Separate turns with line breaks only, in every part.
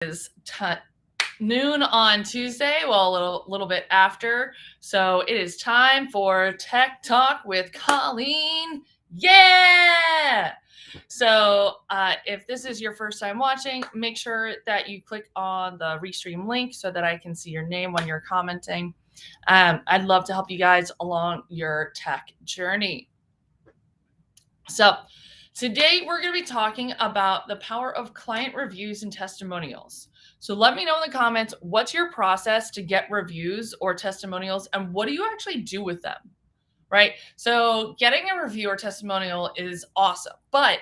is noon on Tuesday, well, a little bit after. So it is time for Tech Talk with Colleen. Yeah! So if this is your first time watching, make sure that you click on the Restream link so that I can see your name when you're commenting. I'd love to help you guys along your tech journey. So today we're going to be talking about the power of client reviews and testimonials. So let me know in the comments, what's your process to get reviews or testimonials, and what do you actually do with them, right? So getting a review or testimonial is awesome, but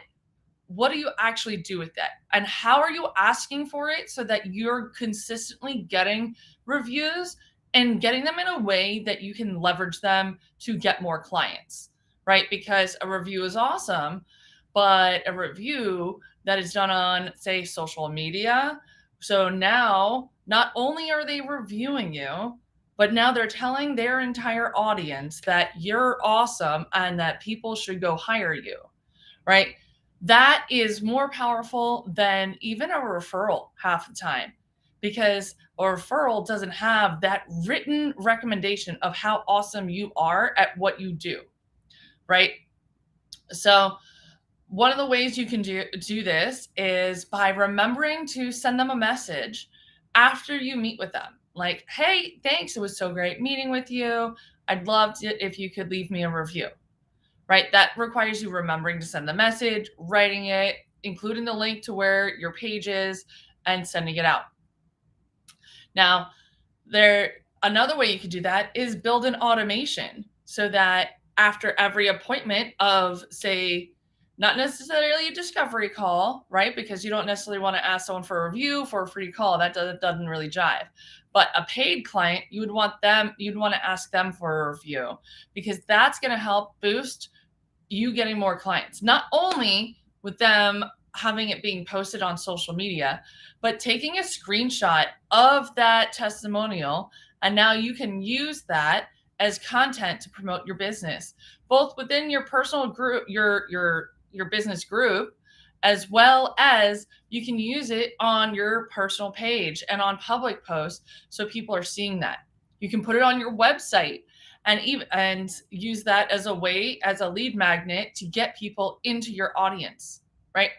what do you actually do with that? And how are you asking for it so that you're consistently getting reviews and getting them in a way that you can leverage them to get more clients, right? Because a review is awesome, but a review that is done on, say, social media. So now not only are they reviewing you, but now they're telling their entire audience that you're awesome and that people should go hire you, right? That is more powerful than even a referral half the time, because a referral doesn't have that written recommendation of how awesome you are at what you do, right? So one of the ways you can do this is by remembering to send them a message after you meet with them. Like, hey, thanks. It was so great meeting with you. I'd love to if you could leave me a review, right? That requires you remembering to send the message, writing it, including the link to where your page is, and sending it out. Now, another way you could do that is build an automation so that after every appointment of, say, not necessarily a discovery call, right? Because you don't necessarily want to ask someone for a review for a free call. That doesn't really jive. But a paid client, you'd want to ask them for a review, because that's going to help boost you getting more clients, not only with them having it being posted on social media, but taking a screenshot of that testimonial. And now you can use that as content to promote your business, both within your personal group, your business group, as well as you can use it on your personal page and on public posts. So people are seeing that. You can put it on your website and use that as a lead magnet to get people into your audience, right?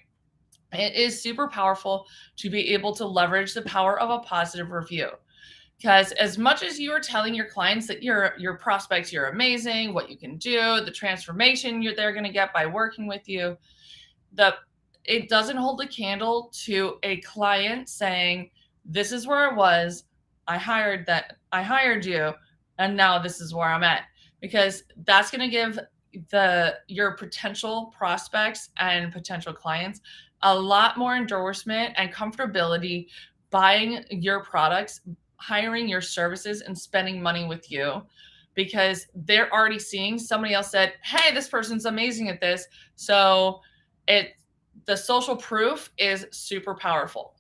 It is super powerful to be able to leverage the power of a positive review, because as much as you are telling your clients that your prospects, you're amazing, what you can do, the transformation they're going to get by working with you, it doesn't hold a candle to a client saying, this is where I was, I hired you, and now this is where I'm at. Because that's going to give your potential prospects and potential clients a lot more endorsement and comfortability buying your products, hiring your services, and spending money with you, because they're already seeing somebody else said, hey, this person's amazing at this. So the social proof is super powerful.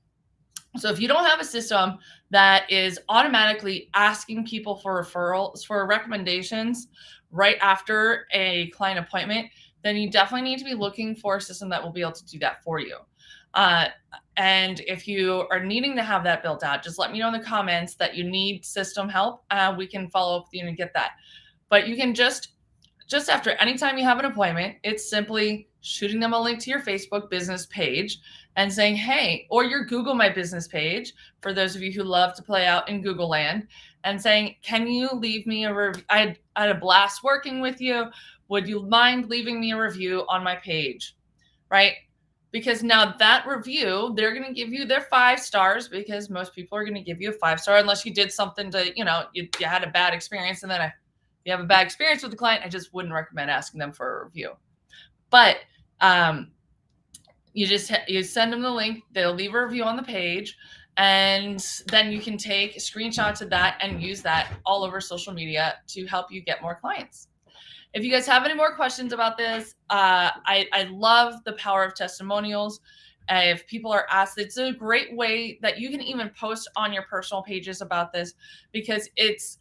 So if you don't have a system that is automatically asking people for referrals, for recommendations right after a client appointment, then you definitely need to be looking for a system that will be able to do that for you. And if you are needing to have that built out, just let me know in the comments that you need system help. We can follow up with you and get that. But you can just after any time you have an appointment, it's simply shooting them a link to your Facebook business page and saying, hey, or your Google My Business page, for those of you who love to play out in Google land, and saying, can you leave me a review? I had a blast working with you. Would you mind leaving me a review on my page, right? Because now that review, they're going to give you their 5 stars, because most people are going to give you a 5-star unless you did something to, you had a bad experience. And then if you have a bad experience with the client, I just wouldn't recommend asking them for a review. But you send them the link, they'll leave a review on the page, and then you can take screenshots of that and use that all over social media to help you get more clients. If you guys have any more questions about this, I love the power of testimonials. If people are asked, it's a great way that you can even post on your personal pages about this, because it's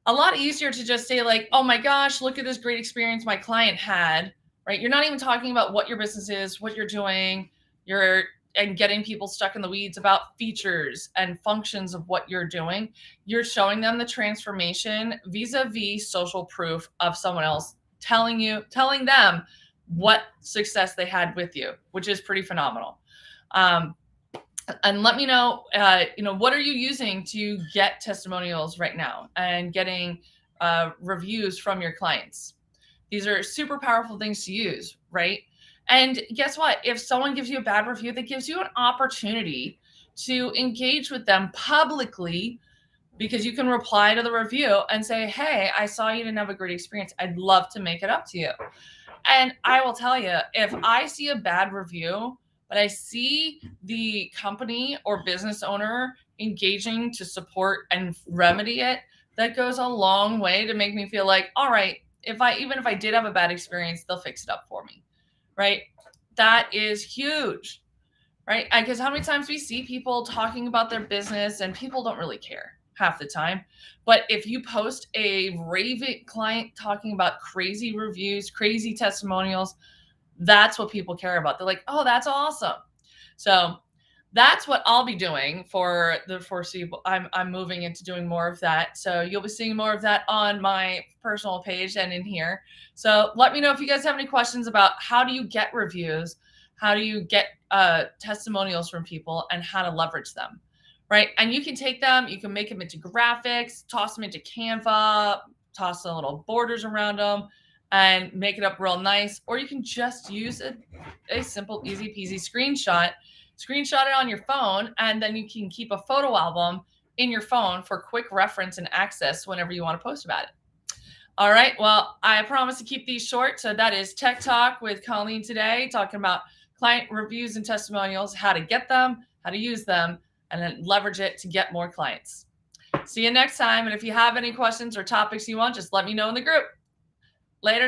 a lot easier to just say, like, oh my gosh, look at this great experience my client had, right? You're not even talking about what your business is, what you're doing. You're and getting people stuck in the weeds about features and functions of what you're doing, you're showing them the transformation vis-a-vis social proof of someone else telling them what success they had with you, which is pretty phenomenal. And let me know, what are you using to get testimonials right now and getting reviews from your clients? These are super powerful things to use, right? And guess what? If someone gives you a bad review, that gives you an opportunity to engage with them publicly, because you can reply to the review and say, hey, I saw you didn't have a great experience. I'd love to make it up to you. And I will tell you, if I see a bad review, but I see the company or business owner engaging to support and remedy it, that goes a long way to make me feel like, all right, even if I did have a bad experience, they'll fix it up for me, right? That is huge, right? Because how many times we see people talking about their business and people don't really care half the time. But if you post a raving client talking about crazy reviews, crazy testimonials, that's what people care about. They're like, oh, that's awesome. So that's what I'll be doing for the foreseeable. I'm moving into doing more of that. So you'll be seeing more of that on my personal page and in here. So let me know if you guys have any questions about how do you get reviews, how do you get testimonials from people, and how to leverage them, right? And you can take them, you can make them into graphics, toss them into Canva, toss some little borders around them, and make it up real nice. Or you can just use a simple, easy peasy screenshot it on your phone, and then you can keep a photo album in your phone for quick reference and access whenever you want to post about it. All right. Well, I promise to keep these short. So that is Tech Talk with Colleen today, talking about client reviews and testimonials, how to get them, how to use them, and then leverage it to get more clients. See you next time. And if you have any questions or topics you want, just let me know in the group. Later.